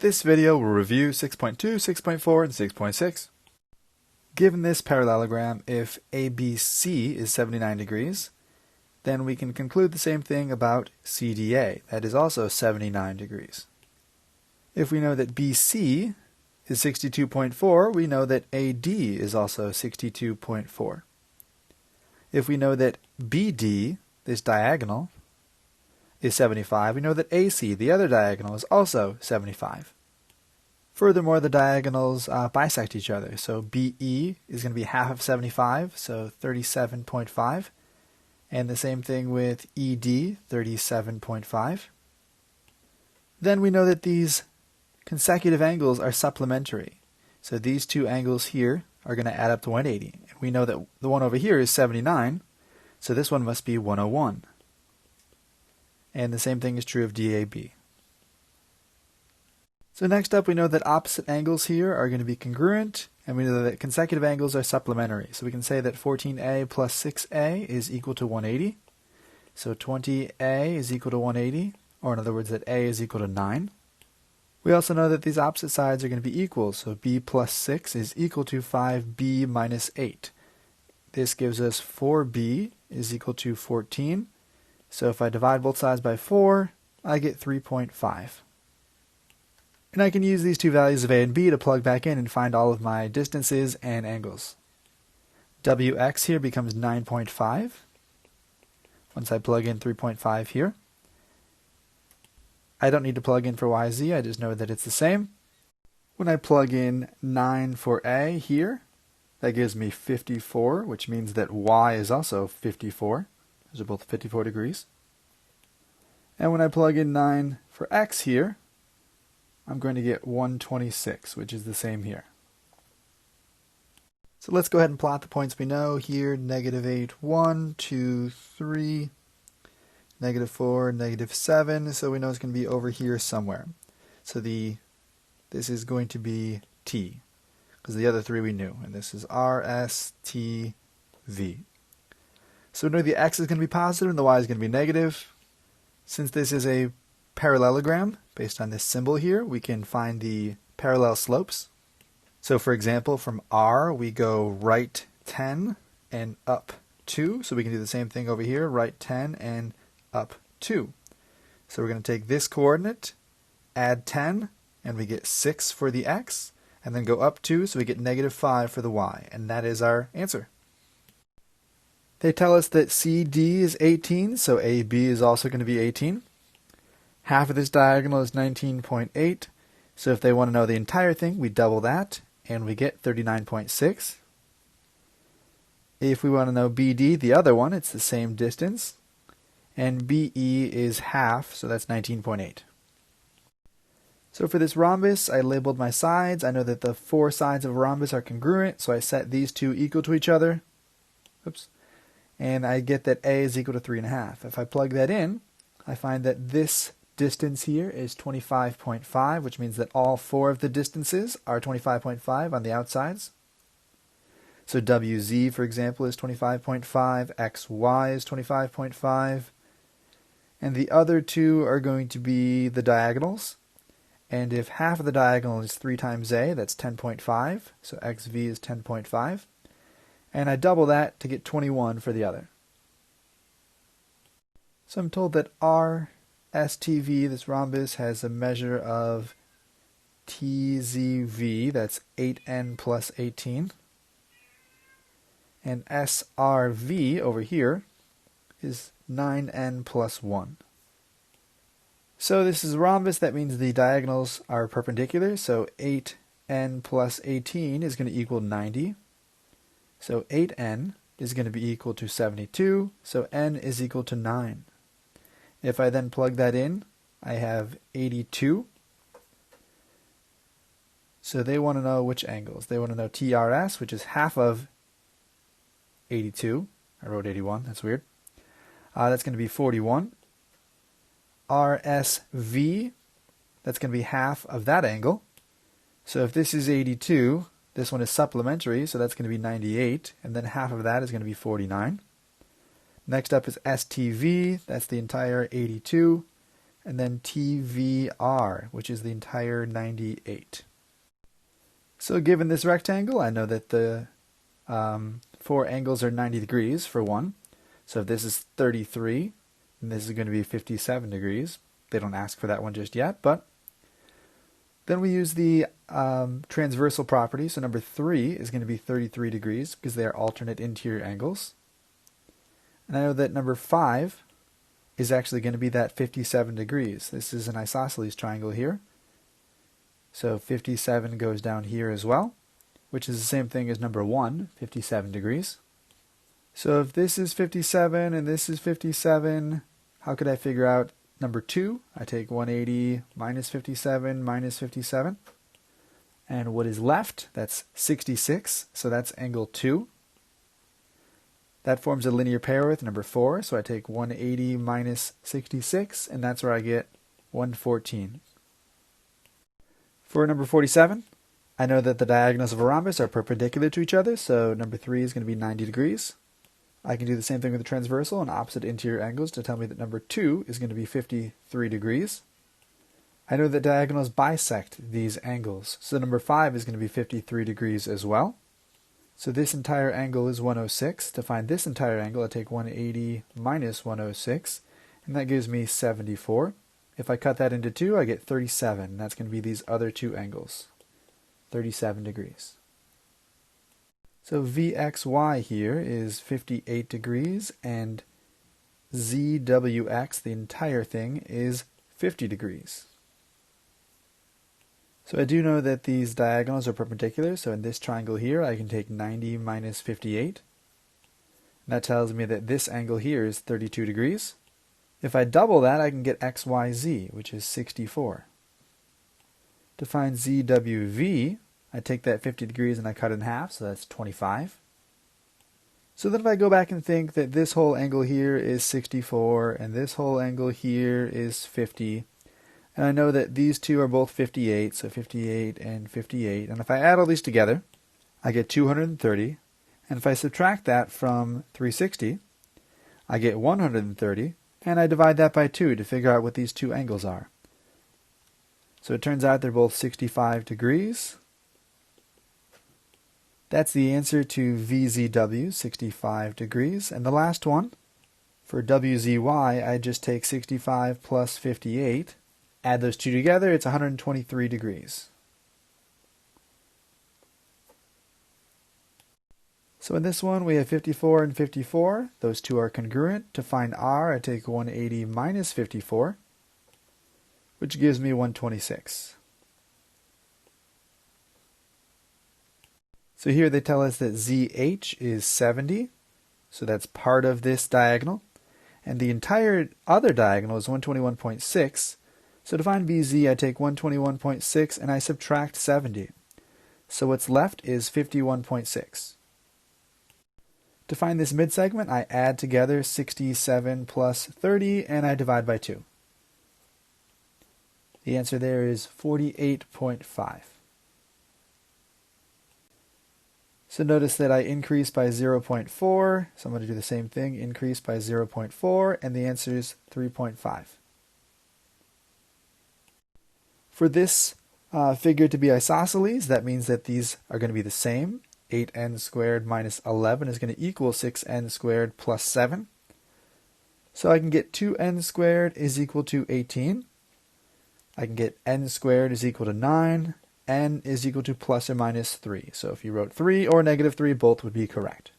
This video will review 6.2, 6.4, and 6.6. Given this parallelogram, if ABC is 79 degrees, then we can conclude the same thing about CDA, that is also 79 degrees. If we know that BC is 62.4, we know that AD is also 62.4. If we know that BD, this diagonal, is 75, we know that AC, the other diagonal, is also 75. Furthermore, the diagonals bisect each other. So BE is going to be half of 75, so 37.5. And the same thing with ED, 37.5. Then we know that these consecutive angles are supplementary. So these two angles here are going to add up to 180. And we know that the one over here is 79, so this one must be 101. And the same thing is true of DAB. So next up, we know that opposite angles here are going to be congruent, and we know that consecutive angles are supplementary. So we can say that 14A plus 6A is equal to 180. So 20A is equal to 180, or in other words, that A is equal to 9. We also know that these opposite sides are going to be equal, so B plus 6 is equal to 5B minus 8. This gives us 4B is equal to 14. So if I divide both sides by 4, I get 3.5. And I can use these two values of A and B to plug back in and find all of my distances and angles. WX here becomes 9.5 once I plug in 3.5 here. I don't need to plug in for YZ, I just know that it's the same. When I plug in 9 for A here, that gives me 54, which means that Y is also 54. Those are both 54 degrees. And when I plug in 9 for X here, I'm going to get 126, which is the same here. So let's go ahead and plot the points we know here. -8, 1, 2, 3, -4, -7. So we know it's going to be over here somewhere. So this is going to be T, because the other three we knew. And this is R, S, T, V. So we know the X is going to be positive and the Y is going to be negative. Since this is a parallelogram, based on this symbol here, we can find the parallel slopes. So for example, from R, we go right 10 and up 2. So we can do the same thing over here, right 10 and up 2. So we're going to take this coordinate, add 10, and we get 6 for the X, and then go up 2, so we get -5 for the Y. And that is our answer. They tell us that CD is 18, so AB is also going to be 18. Half of this diagonal is 19.8, so if they want to know the entire thing, we double that, and we get 39.6. If we want to know BD, the other one, it's the same distance, and BE is half, so that's 19.8. So for this rhombus, I labeled my sides. I know that the 4 sides of a rhombus are congruent, so I set these two equal to each other. Oops. And I get that A is equal to 3.5. If I plug that in, I find that this distance here is 25.5, which means that all 4 of the distances are 25.5 on the outsides. So WZ, for example, is 25.5, XY is 25.5, and the other two are going to be the diagonals. And if half of the diagonal is 3 times A, that's 10.5, so XV is 10.5. And I double that to get 21 for the other. So I'm told that RSTV, this rhombus, has a measure of TZV, that's 8n plus 18. And SRV over here is 9n plus 1. So this is a rhombus, that means the diagonals are perpendicular, so 8n plus 18 is going to equal 90. So 8n is going to be equal to 72, so n is equal to 9. If I then plug that in, I have 82. So they want to know which angles. They want to know TRS, which is half of 82. I wrote 81, that's weird. That's going to be 41. RSV, that's going to be half of that angle. So if this is 82, this one is supplementary, so that's going to be 98, and then half of that is going to be 49. Next up is STV, that's the entire 82. and then TVR, which is the entire 98. So given this rectangle, I know that the four angles are 90 degrees for one. So if this is 33, then this is going to be 57 degrees. They don't ask for that one just yet, but then we use the transversal property. So number 3 is going to be 33 degrees because they are alternate interior angles. And I know that number 5 is actually going to be that 57 degrees. This is an isosceles triangle here. So 57 goes down here as well, which is the same thing as number 1, 57 degrees. So if this is 57 and this is 57, how could I figure out number 2? I take 180 minus 57 minus 57. And what is left? That's 66, so that's angle 2. That forms a linear pair with number 4, so I take 180 minus 66, and that's where I get 114. For number 47, I know that the diagonals of a rhombus are perpendicular to each other, so number 3 is going to be 90 degrees. I can do the same thing with the transversal and opposite interior angles to tell me that number 2 is going to be 53 degrees. I know that diagonals bisect these angles, so number 5 is going to be 53 degrees as well. So this entire angle is 106. To find this entire angle, I take 180 minus 106, and that gives me 74. If I cut that into 2, I get 37, and that's going to be these other two angles, 37 degrees. So VXY here is 58 degrees, and ZWX, the entire thing, is 50 degrees. So I do know that these diagonals are perpendicular, so in this triangle here I can take 90 minus 58. And that tells me that this angle here is 32 degrees. If I double that, I can get XYZ, which is 64. To find ZWV, I take that 50 degrees and I cut it in half, so that's 25. So then if I go back and think that this whole angle here is 64, and this whole angle here is 50, and I know that these two are both 58, so 58 and 58. And if I add all these together, I get 230. And if I subtract that from 360, I get 130. And I divide that by 2 to figure out what these two angles are. So it turns out they're both 65 degrees. That's the answer to VZW, 65 degrees. And the last one, for WZY, I just take 65 plus 58. Add those two together, it's 123 degrees. So in this one, we have 54 and 54. Those two are congruent. To find R, I take 180 minus 54, which gives me 126. So here they tell us that ZH is 70, so that's part of this diagonal. And the entire other diagonal is 121.6. So to find BZ, I take 121.6 and I subtract 70. So what's left is 51.6. To find this midsegment, I add together 67 plus 30 and I divide by 2. The answer there is 48.5. So notice that I increase by 0.4, so I'm going to do the same thing, increase by 0.4, and the answer is 3.5. For this figure to be isosceles, that means that these are going to be the same. 8n squared minus 11 is going to equal 6n squared plus 7. So I can get 2n squared is equal to 18. I can get n squared is equal to 9. N is equal to plus or minus 3. So if you wrote 3 or negative 3, both would be correct.